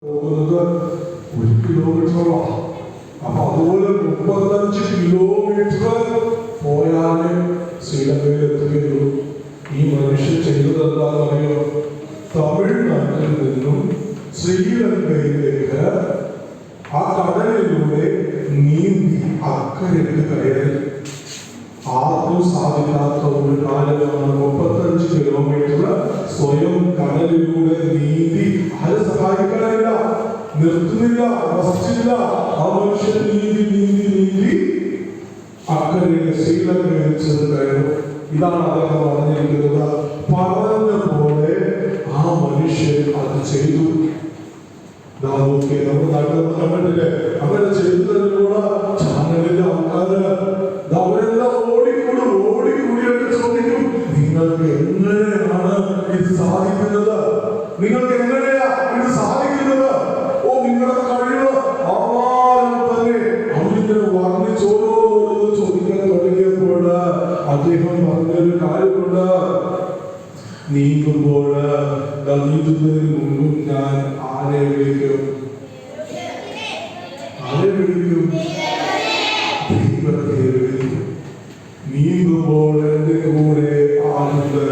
1 കിലോമീറ്ററോളം. അപ്പൊ അതുപോലെ 35 കിലോമീറ്റർ പോയാലേ ശ്രീലങ്കയിൽ എത്തുകയുള്ളൂ. ഈ മനുഷ്യൻ ചെയ്തത് എന്താണെന്നറിയോ? തമിഴ്നാട്ടിൽ നിന്നും ശ്രീലങ്കയിലേക്ക് ആ കടലിലൂടെ നീന്തി അക്കരയ്ക്ക് കയറി. ആർക്കും സാധിക്കാത്ത ഒരു കാലമാണ് 35 കിലോമീറ്റർ സ്വയം കടലിലൂടെ നീന്തി. ആരും സഹായിക്കാനില്ല, നിർത്തുന്നില്ല, വസിച്ചില്ല. ആ മനുഷ്യൻ നീന്തി നീന്തി നീന്തി അക്കരയിൽ ശ്രീലങ്കയിൽ ചെന്ന് കയറും. ഇതാണ് അദ്ദേഹം പറഞ്ഞിരിക്കുന്നത്. പറഞ്ഞ പോലെ ആ മനുഷ്യൻ അത് ചെയ്തു. നമ്മുടെ നാട്ടിൽ കണ്ടിട്ടില്ലേ? അങ്ങനെ ചെയ്തതിലൂടെ ചാനലിലെ ആൾക്കാര് അവരെല്ലാം ഓടിക്കൂടിയിട്ട് ചോദിക്കും, നിങ്ങൾക്ക് എങ്ങനെയാണ് ഇത് സാധിക്കുന്നത്? നിങ്ങൾക്ക് എങ്ങനെയാ ഇത് സാധിക്കുന്നത്? ഓ, നിങ്ങളുടെ കഴിവ് ആവാൻ തന്നെ അവരിങ്ങനെ വർണ്ണിച്ചോരോന്ന് ചോദിക്കാൻ തുടങ്ങിയപ്പോൾ അദ്ദേഹം പറഞ്ഞൊരു കാര്യമുണ്ട്. നീന്തുന്നതിന് മുമ്പും ഞാൻ ആരെ വിളിക്കും? ദൈവത്തെ വിളിക്കും. നീന്തുമ്പോൾ എന്റെ കൂടെ ആളുണ്ട്.